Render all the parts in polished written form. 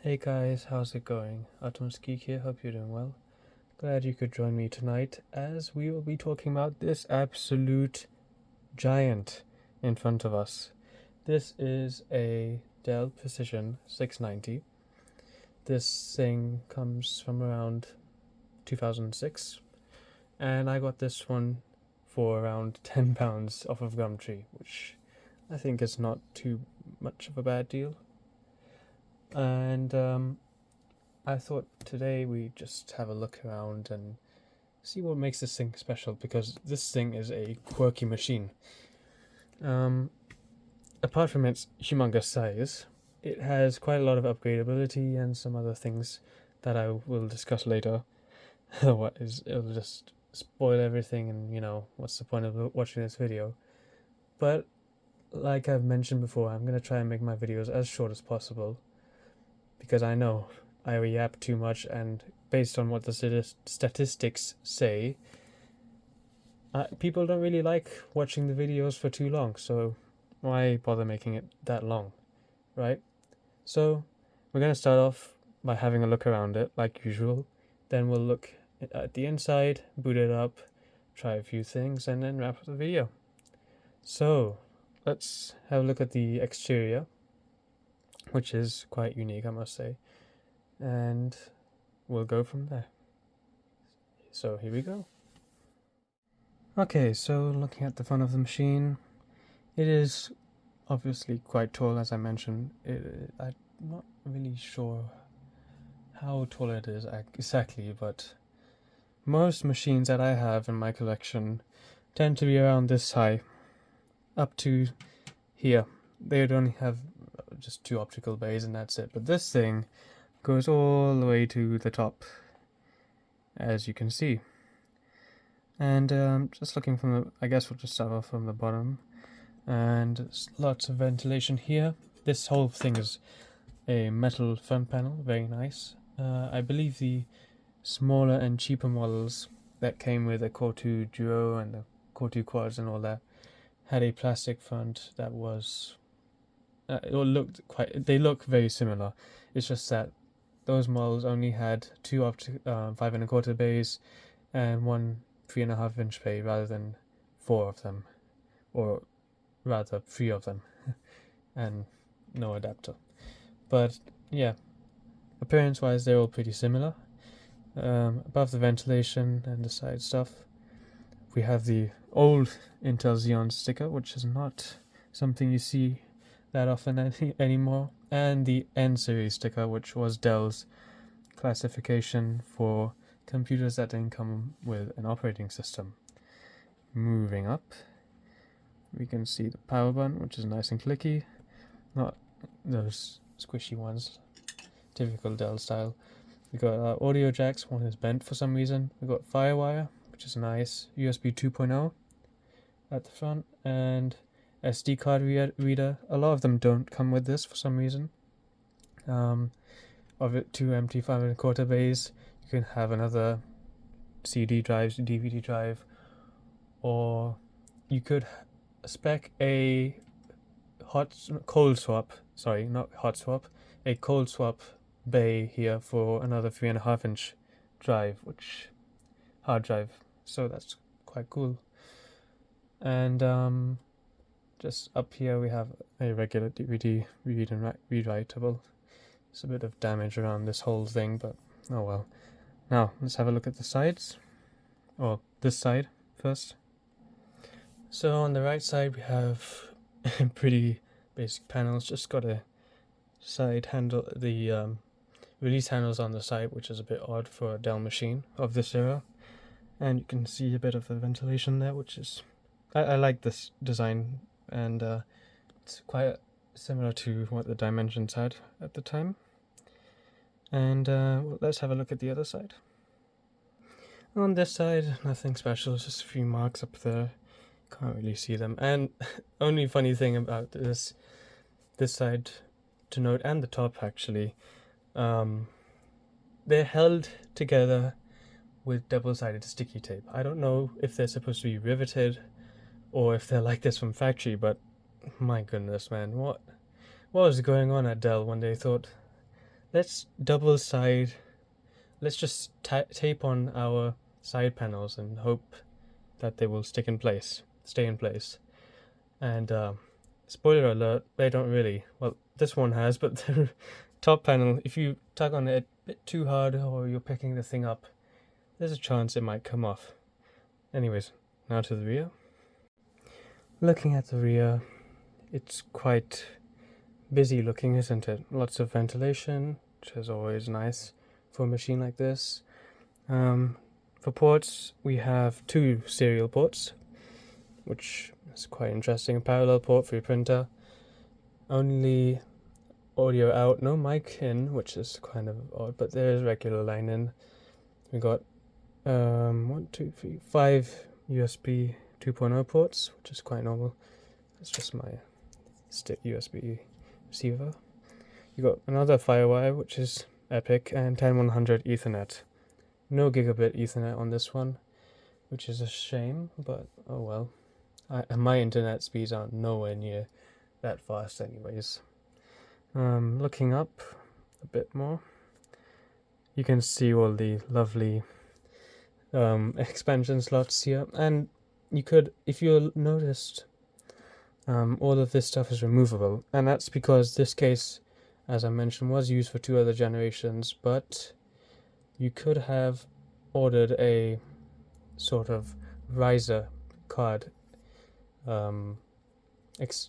Hey guys, how's it going? Geek here, hope you're doing well. Glad you could join me tonight as we will be talking about this absolute giant in front of us. This is a Dell Precision 690. This thing comes from around 2006, and I got this one for around £10 off of Gumtree, which I think is not too much of a bad deal. And I thought today we just have a look around and see what makes this thing special, because this thing is a quirky machine. Apart from its humongous size, it has quite a lot of upgradability and some other things that I will discuss later. Otherwise, it'll just spoil everything, and what's the point of watching this video? But like I've mentioned before, I'm going to try and make my videos as short as possible, because I know I yap too much, and based on what the statistics say, people don't really like watching the videos for too long, so why bother making it that long, right? So we're going to start off by having a look around it like usual, then we'll look at the inside, boot it up, try a few things, and then wrap up the video. So let's have a look at the exterior, which is quite unique, I must say, and we'll go from there. So here we go. Okay, so looking at the front of the machine, it is obviously quite tall, as I mentioned. I'm not really sure how tall it is exactly, but most machines that I have in my collection tend to be around this high, up to here. They would only have just 2 optical bays and that's it, but this thing goes all the way to the top, as you can see. And just looking from the, I guess we'll just start off from the bottom, and lots of ventilation here. This whole thing is a metal front panel, very nice. I believe the smaller and cheaper models that came with the Core 2 Duo and the Core 2 Quads and all that had a plastic front that was they look very similar. It's just that those models only had 2 5.25 bays and one 3.5-inch bay rather than 4 of them, or rather 3 of them, and no adapter. But yeah, appearance wise they're all pretty similar. Above the ventilation and the side stuff, we have the old Intel Xeon sticker, which is not something you see that often anymore, and the N series sticker, which was Dell's classification for computers that didn't come with an operating system. Moving up, we can see the power button, which is nice and clicky, not those squishy ones, typical Dell style. We got audio jacks, one is bent for some reason. We got Firewire, which is nice, USB 2.0 at the front, and SD card reader. A lot of them don't come with this for some reason. Of it, 2 empty 5.25 bays. You can have another CD drive, DVD drive, or you could spec a cold swap bay here for another 3.5-inch drive, hard drive. So that's quite cool. And just up here we have a regular DVD read and writable. There's a bit of damage around this whole thing, but oh well. Now let's have a look at the sides, or this side first. So on the right side we have pretty basic panels. Just got a side handle, the release handles on the side, which is a bit odd for a Dell machine of this era. And you can see a bit of the ventilation there, which is, I like this design, and it's quite similar to what the Dimensions had at the time. And let's have a look at the other side. On this side, nothing special, just a few marks up there. Can't really see them. And only funny thing about this side to note, and the top actually, they're held together with double-sided sticky tape. I don't know if they're supposed to be riveted or if they're like this from factory, but my goodness, man, what was going on at Dell when they thought let's just tape on our side panels and hope that they will stay in place. And spoiler alert, they don't really. Well, this one has, but the top panel, if you tug on it a bit too hard or you're picking the thing up, there's a chance it might come off. Anyways, now to the rear. Looking at the rear, it's quite busy looking, isn't it? Lots of ventilation, which is always nice for a machine like this. For ports, we have 2 serial ports, which is quite interesting. A parallel port for your printer. Only audio out, no mic in, which is kind of odd, but there is regular line in. We got 5 USB 2.0 ports, which is quite normal. That's just my stick USB receiver. You got another Firewire, which is epic, and 10100 Ethernet. No gigabit Ethernet on this one, which is a shame, but oh well. My internet speeds aren't nowhere near that fast anyways. Looking up a bit more, you can see all the lovely expansion slots here, and you could, if you noticed, all of this stuff is removable, and that's because this case, as I mentioned, was used for 2 other generations, but you could have ordered a sort of riser card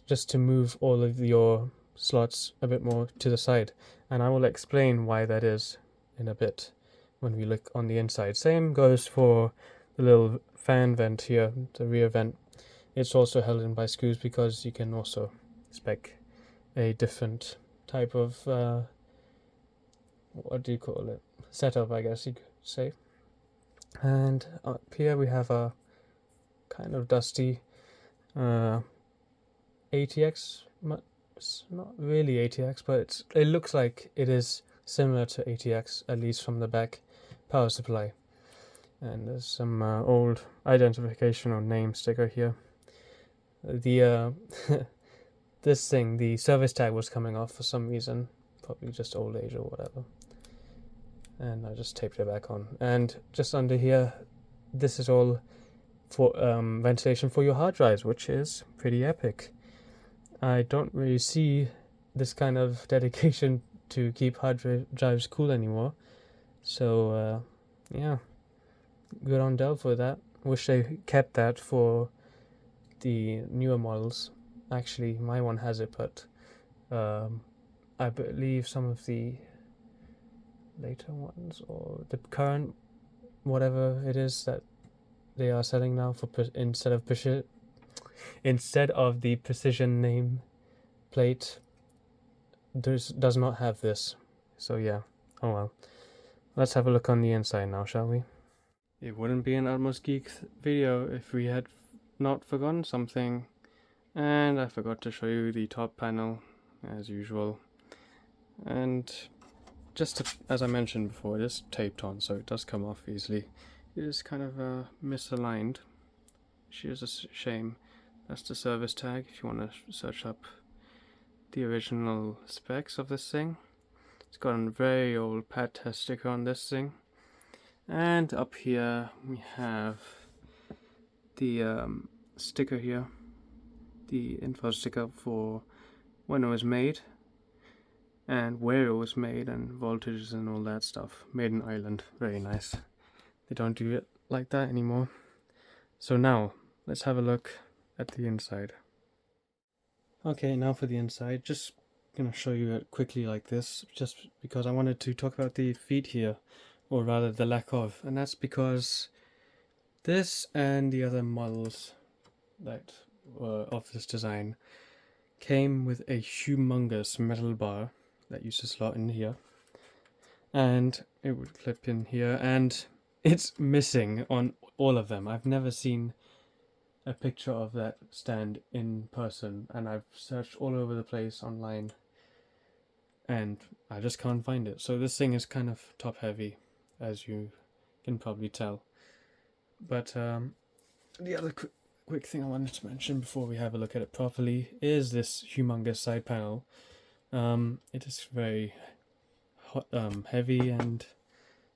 just to move all of your slots a bit more to the side, and I will explain why that is in a bit when we look on the inside. Same goes for the little fan vent here, the rear vent. It's also held in by screws because you can also spec a different type of what do you call it, setup, I guess you could say. And up here we have a kind of dusty ATX. It's not really ATX, but it looks like it is similar to ATX, at least from the back, power supply. And there's some old identification or name sticker here. The this thing, the service tag was coming off for some reason, probably just old age or whatever. And I just taped it back on. And just under here, this is all for ventilation for your hard drives, which is pretty epic. I don't really see this kind of dedication to keep hard drives cool anymore. So yeah, good on Dell for that. Wish they kept that for the newer models. Actually, my one has it, but I believe some of the later ones or the current whatever it is that they are selling now for instead of the Precision name plate does not have this. So yeah, oh well. Let's have a look on the inside now, shall we? It wouldn't be an Utmost Geek video if we had not forgotten something, and I forgot to show you the top panel as usual. And just as I mentioned before, it is taped on, so it does come off easily. It is kind of misaligned, which is a shame. That's the service tag if you want to search up the original specs of this thing. It's got a very old pad test sticker on this thing. And up here we have the sticker here, the info sticker for when it was made and where it was made and voltages and all that stuff. Made in Ireland, very nice. They don't do it like that anymore. So now let's have a look at the inside. Okay, now for the inside. Just gonna show you it quickly like this, just because I wanted to talk about the feet here, or rather the lack of, and that's because this and the other models that were of this design came with a humongous metal bar that used to slot in here, and it would clip in here, and it's missing on all of them. I've never seen a picture of that stand in person, and I've searched all over the place online and I just can't find it. So this thing is kind of top heavy, as you can probably tell. But the other quick thing I wanted to mention before we have a look at it properly is this humongous side panel. It is very heavy and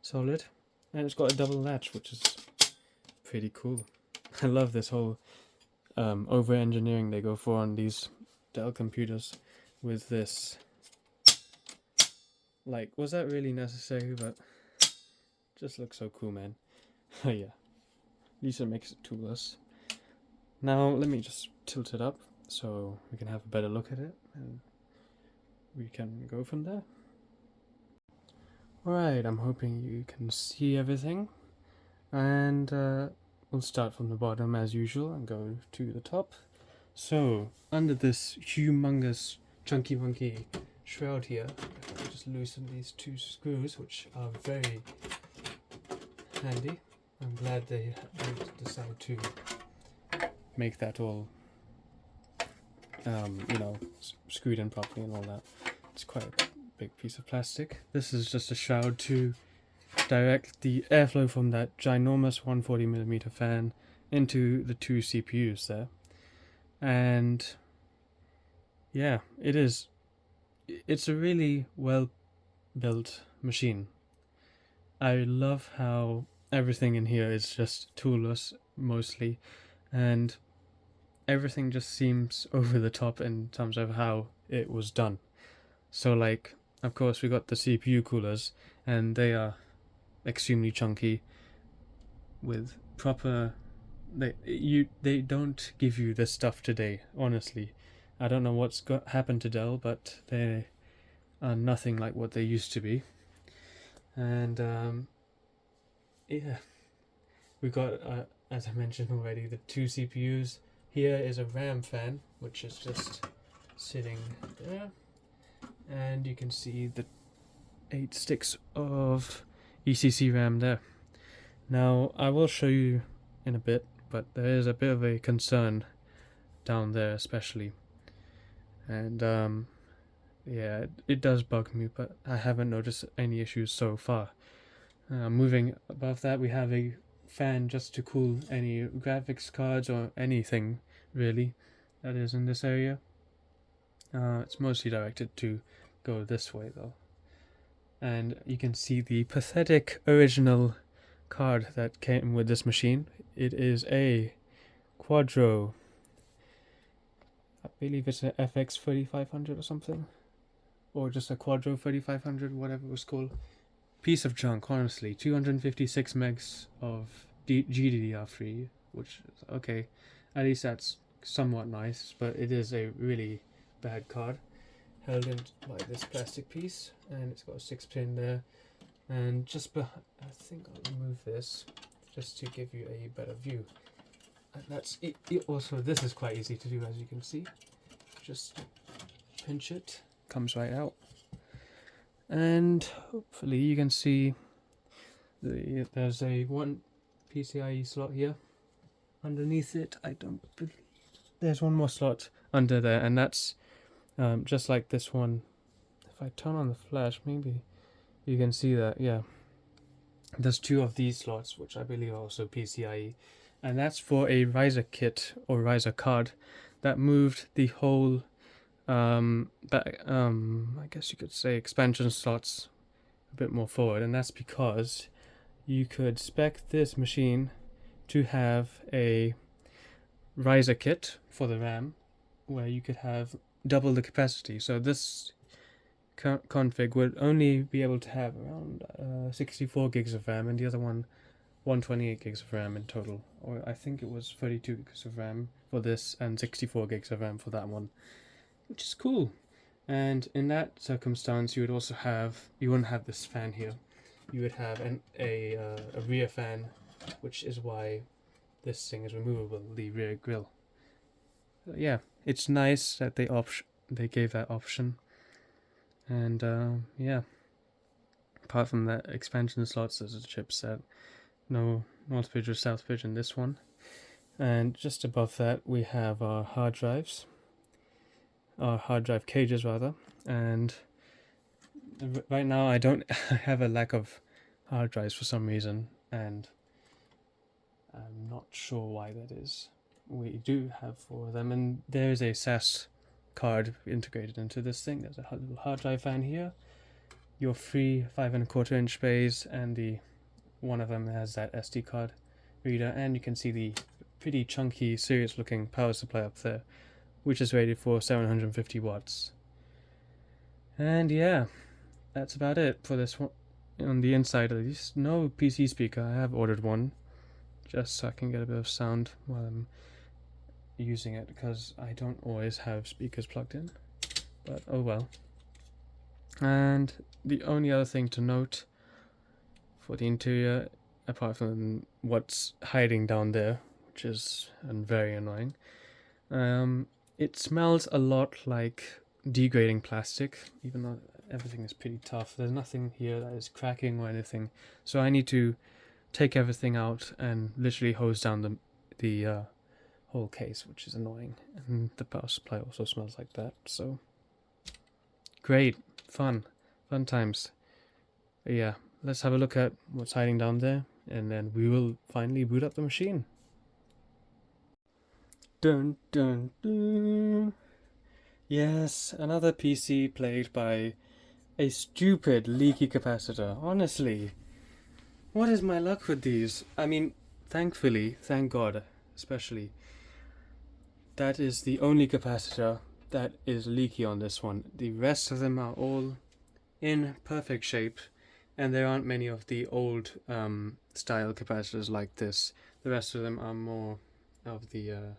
solid, and it's got a double latch, which is pretty cool. I love this whole over engineering they go for on these Dell computers with this. Like, was that really necessary? But just looks so cool, man. Oh yeah, at least it makes it toolless. Now let me just tilt it up so we can have a better look at it, and we can go from there. Alright, I'm hoping you can see everything, and we'll start from the bottom as usual and go to the top. So, under this humongous chunky monkey shroud here, I'll just loosen these two screws, which are very handy. I'm glad they decided to make that all, screwed in properly and all that. It's quite a big piece of plastic. This is just a shroud to direct the airflow from that ginormous 140mm fan into the two CPUs there. And yeah, it's a really well built machine. I love how everything in here is just toolless mostly, and everything just seems over the top in terms of how it was done. So like, of course, we got the CPU coolers, and they are extremely chunky with proper. They don't give you this stuff today, honestly. I don't know what's happened to Dell, but they are nothing like what they used to be. And yeah, we got, as I mentioned already, the two CPUs. Here is a RAM fan, which is just sitting there, and you can see the 8 sticks of ECC RAM there. Now, I will show you in a bit, but there is a bit of a concern down there especially, and yeah, it does bug me, but I haven't noticed any issues so far. Moving above that, we have a fan just to cool any graphics cards or anything really that is in this area. It's mostly directed to go this way though, and you can see the pathetic original card that came with this machine. It is a Quadro, I believe it's an FX 3500 or something, or just a Quadro 3500, whatever it was called. Piece of junk, honestly. 256 megs of GDDR3, which is okay. At least that's somewhat nice, but it is a really bad card, held in by this plastic piece, and it's got a 6-pin there. And just I think I'll remove this just to give you a better view. And that's it. Also, this is quite easy to do, as you can see. Just pinch it, comes right out. And hopefully you can see there's a one PCIe slot here. Underneath it, I don't believe there's one more slot under there, and that's just like this one. If I turn on the flash, maybe you can see that. Yeah, there's two of these slots, which I believe are also PCIe, and that's for a riser kit or riser card that moved the whole I guess you could say expansion slots a bit more forward, and that's because you could spec this machine to have a riser kit for the RAM where you could have double the capacity. So this config would only be able to have around 64 gigs of RAM, and the other one 128 gigs of RAM in total, or I think it was 32 gigs of RAM for this and 64 gigs of RAM for that one, which is cool. And in that circumstance, you would also have, you wouldn't have this fan here, you would have a rear fan, which is why this thing is removable, the rear grill. Yeah, it's nice that they gave that option. And yeah, apart from that expansion slots, there's a chipset, no north bridge or south bridge in this one. And just above that we have our hard drives, our hard drive cages rather, and right now I don't have a lack of hard drives for some reason, and I'm not sure why that is. We do have 4 of them, and there is a SAS card integrated into this thing. There's a little hard drive fan here, your free 5 1/4 inch bays, and the one of them has that SD card reader, and you can see the pretty chunky, serious looking power supply up there, which is rated for 750 watts. And yeah, that's about it for this one. On the inside, at least, no PC speaker. I have ordered one just so I can get a bit of sound while I'm using it, because I don't always have speakers plugged in, but oh well. And the only other thing to note for the interior, apart from what's hiding down there, which is very annoying, it smells a lot like degrading plastic, even though everything is pretty tough. There's nothing here that is cracking or anything, so I need to take everything out and literally hose down the whole case, which is annoying. And the power supply also smells like that, so great, fun times. But yeah, let's have a look at what's hiding down there, and then we will finally boot up the machine. Dun dun dun. Yes, another PC plagued by a stupid leaky capacitor. Honestly, what is my luck with these? I mean, thankfully, thank God, especially, that is the only capacitor that is leaky on this one. The rest of them are all in perfect shape, and there aren't many of the old style capacitors like this. The rest of them are more of the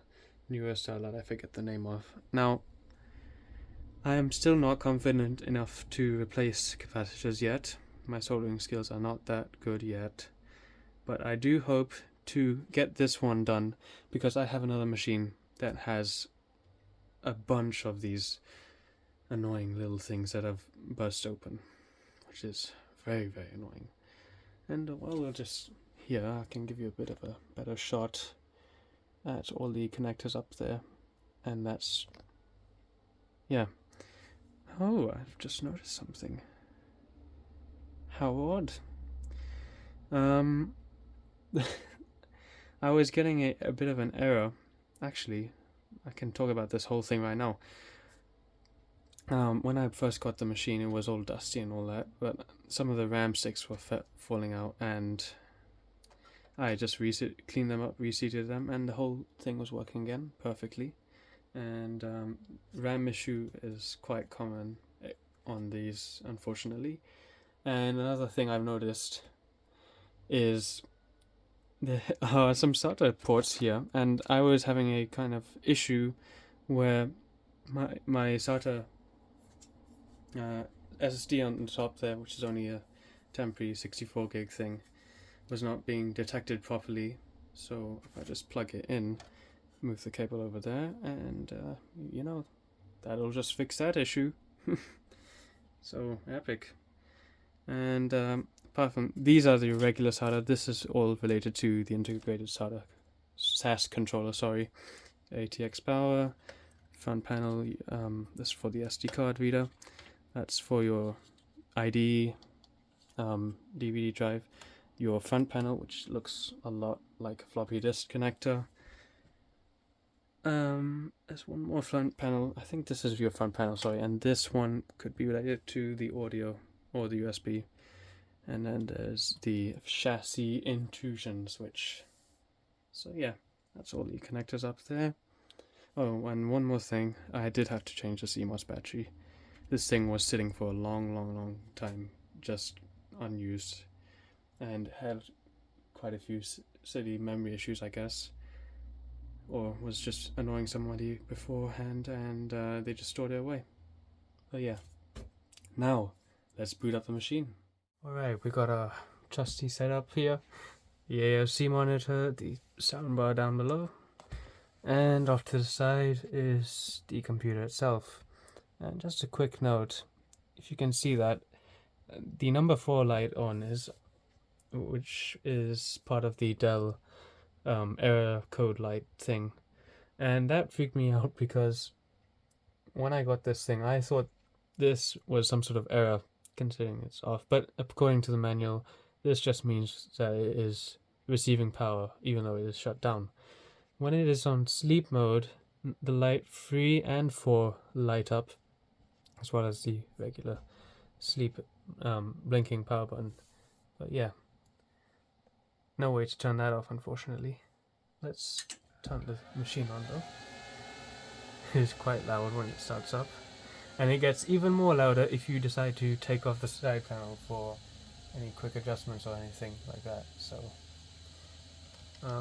newer style that I forget the name of. Now, I am still not confident enough to replace capacitors yet. My soldering skills are not that good yet, but I do hope to get this one done, because I have another machine that has a bunch of these annoying little things that have burst open, which is very annoying. And well, we'll just, here I can give you a bit of a better shot at all the connectors up there, and that's, yeah. Oh, I've just noticed something. How odd. I was getting a bit of an error. Actually, I can talk about this whole thing right now. When I first got the machine, it was all dusty and all that, but some of the RAM sticks were falling out, and I just cleaned them up, reseated them, and the whole thing was working again perfectly. And RAM issue is quite common on these, unfortunately. And another thing I've noticed is there are some SATA ports here, and I was having a kind of issue where my SATA SSD on the top there, which is only a temporary 64 gig thing, was not being detected properly. So if I just plug it in, move the cable over there, and you know, that'll just fix that issue. So epic. And apart from these are the regular SATA, this is all related to the integrated SATA SAS controller, sorry. ATX power, front panel, this is for the SD card reader, that's for your ID DVD drive, your front panel, which looks a lot like a floppy disk connector. There's one more front panel, I think this is your front panel, sorry, and this one could be related to the audio or the USB. And then there's the chassis intrusion switch. So yeah, that's all the connectors up there. Oh, and one more thing, I did have to change the CMOS battery. This thing was sitting for a long time, just unused, and had quite a few silly memory issues, I guess. Or was just annoying somebody beforehand, and they just stored it away. But yeah, now let's boot up the machine. Alright, we got a trusty setup here. The AOC monitor, the soundbar down below, and off to the side is the computer itself. And just a quick note, if you can see that, the number 4 light on is, which is part of the Dell error code light thing. And that freaked me out, because when I got this thing, I thought this was some sort of error, considering it's off, but according to the manual, this just means that it is receiving power even though it is shut down. When it is on sleep mode, the light 3 and 4 light up, as well as the regular sleep blinking power button. But yeah, no way to turn that off, unfortunately. Let's turn the machine on though. It's quite loud when it starts up, and it gets even more louder if you decide to take off the side panel for any quick adjustments or anything like that. So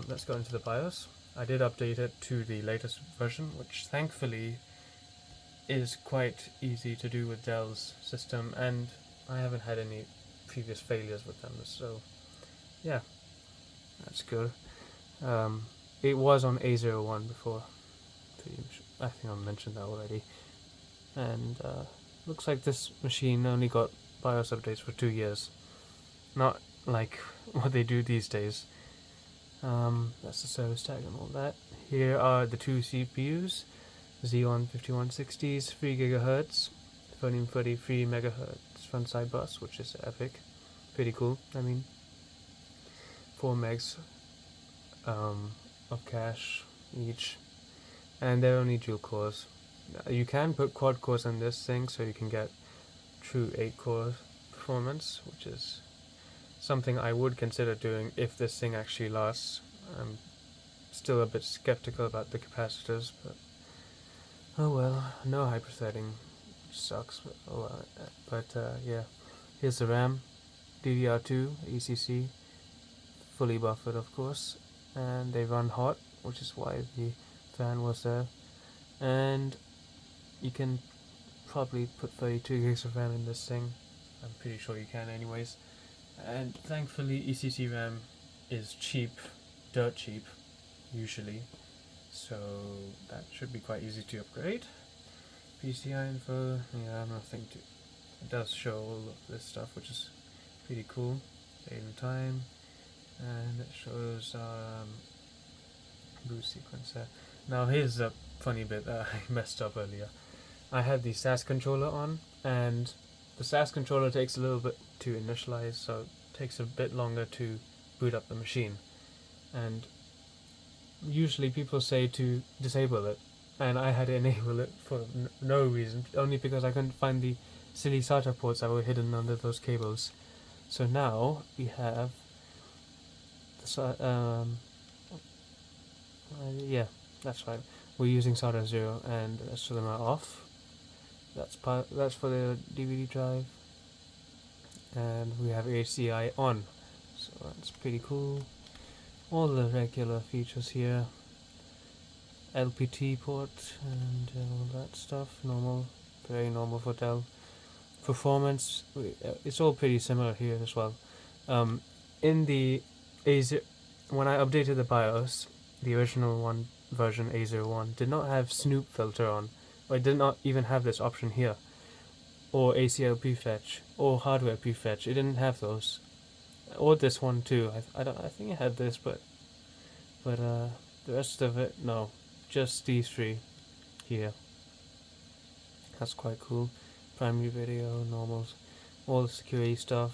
let's go into the BIOS. I did update it to the latest version, which thankfully is quite easy to do with Dell's system, and I haven't had any previous failures with them, so yeah, that's good. It was on A01 before, I think I mentioned that already, and looks like this machine only got BIOS updates for 2 years, not like what they do these days. That's the service tag and all that. Here are the two CPUs, Xeon 5160s, 3 GHz, 1333 MHz front side bus, which is epic, pretty cool. I mean, 4 megs of cache each, and they're only dual cores. You can put quad cores in this thing, so you can get true 8-core performance, which is something I would consider doing if this thing actually lasts. I'm still a bit skeptical about the capacitors, but oh well, no hyperthreading, which sucks, but oh well. But yeah, here's the RAM, DDR2, ECC, fully buffered of course, and they run hot, which is why the fan was there, and you can probably put 32 gigs of RAM in this thing. I'm pretty sure you can anyways. And thankfully ECC RAM is cheap, dirt cheap, usually, so that should be quite easy to upgrade. PCI info, yeah, nothing to, it does show all of this stuff, which is pretty cool. Date and time, and it shows boot sequencer. Now here's a funny bit that I messed up earlier. I had the SAS controller on, and the SAS controller takes a little bit to initialize, so it takes a bit longer to boot up the machine. And usually people say to disable it, and I had to enable it for no reason, only because I couldn't find the silly SATA ports that were hidden under those cables. So now we have the yeah, that's right. We're using SATA 0, and the rest of them are off. That's for the DVD drive, and we have HCI on, so that's pretty cool. All the regular features here, LPT port and all that stuff, normal, very normal for Dell. Performance, it's all pretty similar here as well. In the when I updated the BIOS, the original one version A01 did not have Snoop filter on, or it did not even have this option here, or ACL prefetch, or hardware prefetch. It didn't have those, or this one too. I think it had this, but the rest of it, no, just these three here. That's quite cool. Primary video, normals, all the security stuff.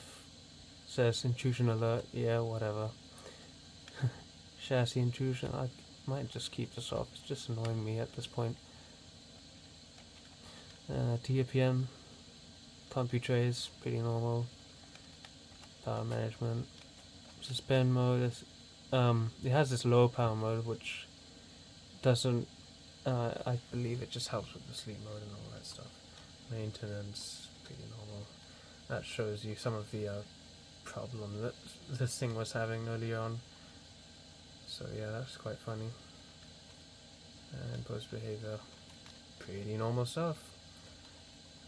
Says intrusion alert, yeah, whatever. Chassis intrusion, I might just keep this off, it's just annoying me at this point. TAPM, CompuTrace, pretty normal. Power management, suspend mode, it has this low power mode, which doesn't, I believe it just helps with the sleep mode and all that stuff. Maintenance, pretty normal. That shows you some of the problem that this thing was having earlier on. So yeah, that's quite funny. And post behavior, pretty normal stuff.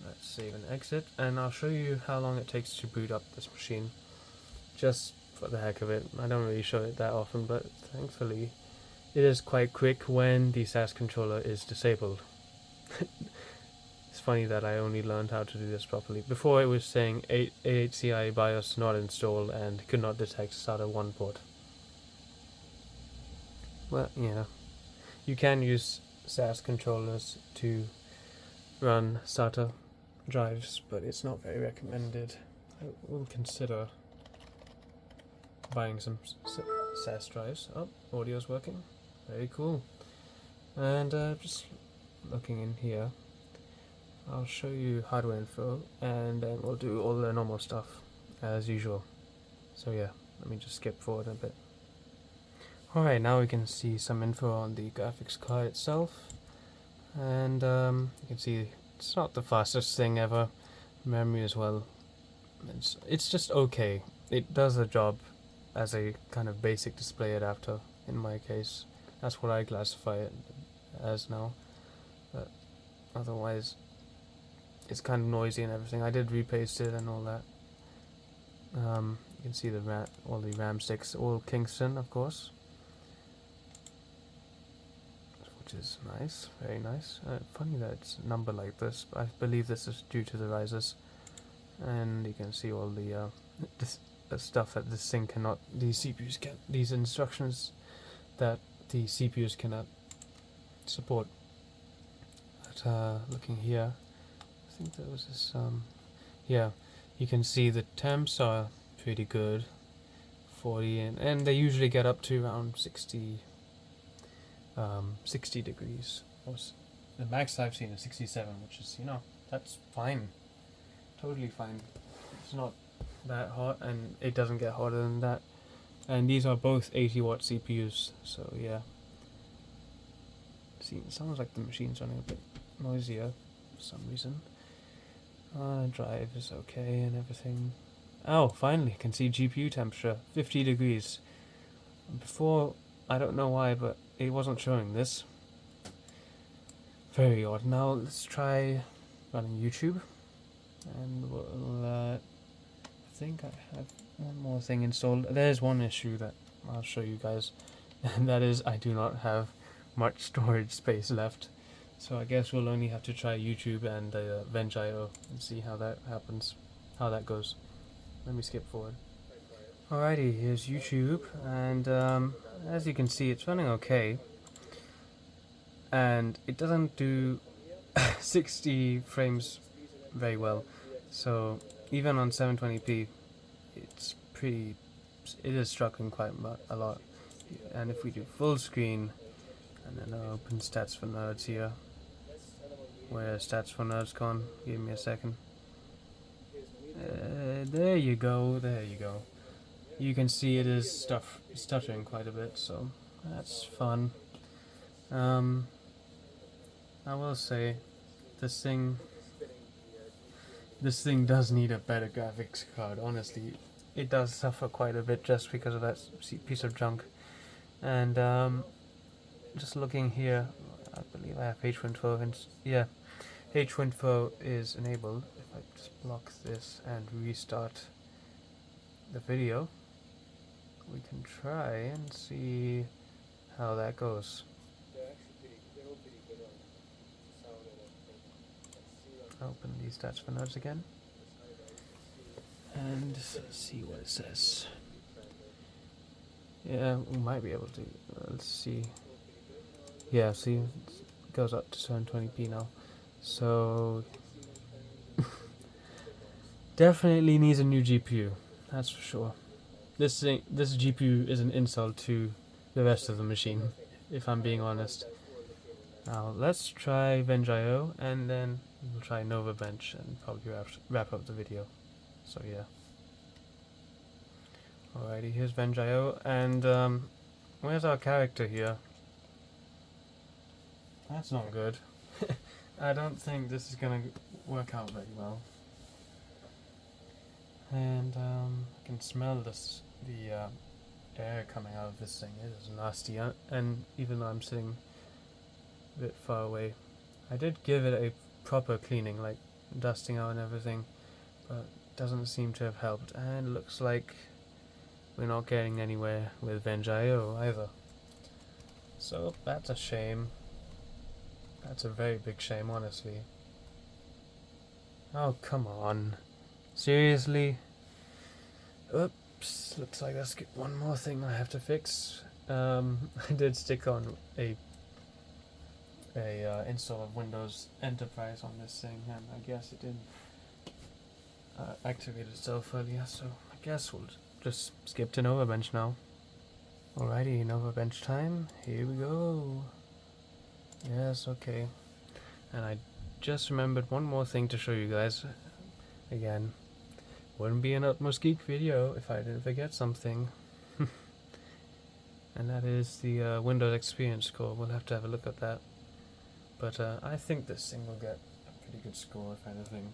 Let's save and exit, and I'll show you how long it takes to boot up this machine, just for the heck of it. I don't really show it that often, but thankfully it is quite quick when the SAS controller is disabled. It's funny that I only learned how to do this properly. Before it was saying AHCI BIOS not installed and could not detect SATA 1 port. Well, yeah, you can use SAS controllers to run SATA drives, but it's not very recommended. I will consider buying some SAS drives. Oh, audio's working. Very cool. And just looking in here, I'll show you hardware info and then we'll do all the normal stuff as usual. So yeah, let me just skip forward a bit. Alright, now we can see some info on the graphics card itself, and you can see it's not the fastest thing ever. Memory as well, it's just okay. It does the job as a kind of basic display adapter in my case. That's what I classify it as now, but otherwise it's kind of noisy and everything. I did repaste it and all that. You can see all the RAM sticks, all Kingston of course, which is nice, very nice. Funny that it's numbered like this, but I believe this is due to the risers. And you can see all the stuff that this thing cannot, these CPUs can, these instructions that the CPUs cannot support. But looking here, I think there was this, yeah, you can see the temps are pretty good, 40, and they usually get up to around 60 degrees. The max I've seen is 67, which is, you know, that's fine. Totally fine. It's not that hot, and it doesn't get hotter than that. And these are both 80-watt CPUs, so yeah. See, it sounds like the machine's running a bit noisier for some reason. Drive is okay and everything. Oh, finally, I can see GPU temperature, 50 degrees. Before, I don't know why, but it wasn't showing this. Very odd. Now let's try running YouTube. And we'll, I think I have one more thing installed. There's one issue that I'll show you guys, and that is I do not have much storage space left. So I guess we'll only have to try YouTube and Veng.io and see how that happens, how that goes. Let me skip forward. Alrighty, here's YouTube, and as you can see, it's running okay. And it doesn't do 60 frames very well, so even on 720p it is struggling quite a lot. And if we do full screen and then open stats for nerds here, where stats for nerds gone, give me a second. There you go, you can see it is stuttering quite a bit, so that's fun. I will say this thing does need a better graphics card. Honestly, it does suffer quite a bit just because of that piece of junk. And just looking here, I believe I have H.Winfo, and yeah, H.Winfo is enabled. If I just block this and restart the video, we can try and see how that goes. Open these stats for nerds again and see what it says. Yeah, we might be able to. Let's see. Yeah, see, it goes up to 720p now. So definitely needs a new GPU. That's for sure. This GPU is an insult to the rest of the machine, if I'm being honest. Now let's try Veng.io and then we'll try Nova Bench and probably wrap up the video. So yeah. Alrighty, here's Veng.io, and where's our character here? That's not good. I don't think this is gonna work out very well. And I can smell the air coming out of this thing. It is nasty, and even though I'm sitting a bit far away, I did give it a proper cleaning, like dusting out and everything, but it doesn't seem to have helped, and it looks like we're not getting anywhere with Veng.io either. So that's a shame. That's a very big shame, honestly. Oh, come on. Seriously? Oops, looks like that's one more thing I have to fix. I did stick on a install of Windows Enterprise on this thing, and I guess it didn't activate itself earlier, so I guess we'll just skip to Nova Bench now. Alrighty, Nova Bench time. Here we go. Yes, okay. And I just remembered one more thing to show you guys. Again, wouldn't be an Utmost Geek video if I didn't forget something. And that is the Windows Experience score. We'll have to have a look at that. But I think this thing will get a pretty good score, if anything.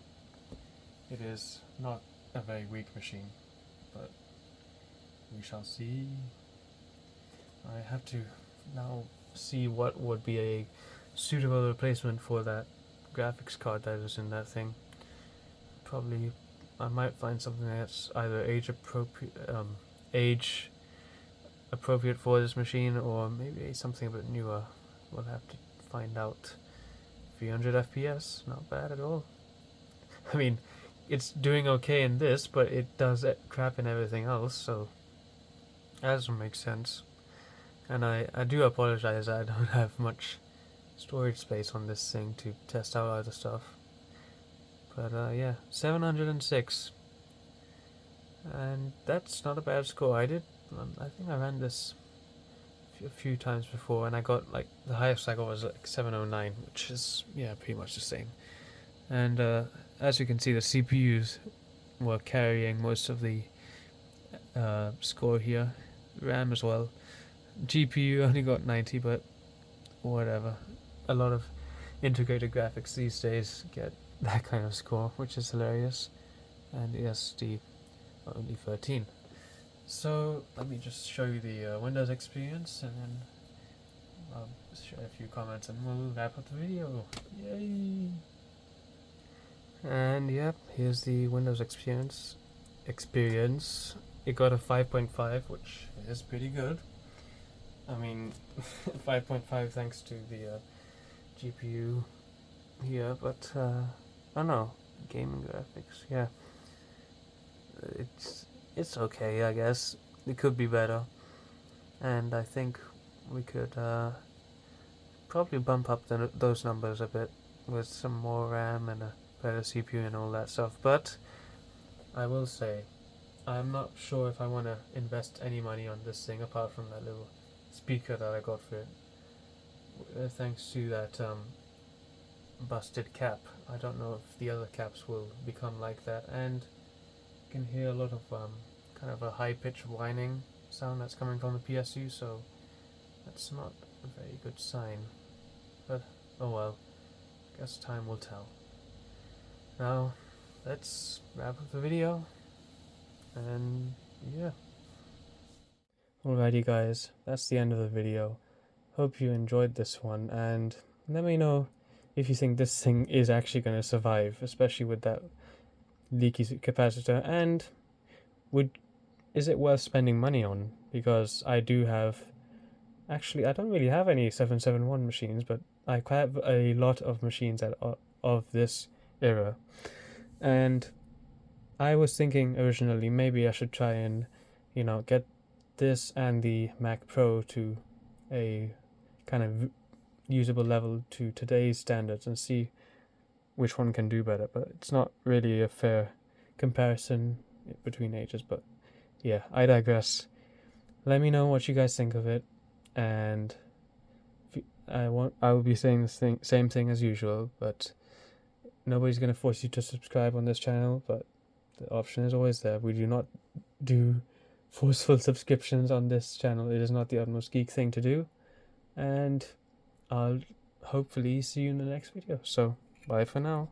It is not a very weak machine, but we shall see. I have to now see what would be a suitable replacement for that graphics card that is in that thing. Probably I might find something that's either age appropriate for this machine, or maybe something a bit newer. We'll have to find out. 300 FPS, not bad at all. I mean, it's doing okay in this, but it does crap in everything else, so that doesn't make sense. And I do apologize, I don't have much storage space on this thing to test out other stuff. But yeah, 706. And that's not a bad score. I think I ran this a few times before, and I got like the highest I got was like 709, which is pretty much the same. And as you can see, the CPUs were carrying most of the score here, RAM as well. GPU only got 90, but whatever. A lot of integrated graphics these days get that kind of score, which is hilarious. And ESD only 13. So let me just show you the Windows experience, and then I'll share a few comments, and we'll wrap up the video. Yay! And yeah, here's the Windows experience. It got a 5.5, which is pretty good. I mean, 5.5 thanks to the GPU here, but I don't know, gaming graphics, yeah. It's okay, I guess. It could be better, and I think we could probably bump up those numbers a bit with some more RAM and a better CPU and all that stuff. But I will say, I'm not sure if I want to invest any money on this thing apart from that little speaker that I got for it. Thanks to that busted cap. I don't know if the other caps will become like that, and you can hear a lot of kind of a high-pitched whining sound that's coming from the PSU, so that's not a very good sign. But oh well, guess time will tell. Now let's wrap up the video, and yeah. Alrighty guys, that's the end of the video. Hope you enjoyed this one, and let me know if you think this thing is actually going to survive, especially with that leaky capacitor, and is it worth spending money on? Because I do have, actually I don't really have any 771 machines, but I have a lot of machines that are of this era, and I was thinking originally maybe I should try and get this and the Mac Pro to a kind of usable level to today's standards and see which one can do better, but it's not really a fair comparison between ages. But yeah, I digress. Let me know what you guys think of it, and I will be saying the same thing as usual, but nobody's going to force you to subscribe on this channel, but the option is always there. We do not do forceful subscriptions on this channel. It is not the Utmost Geek thing to do, and I'll hopefully see you in the next video. So bye for now.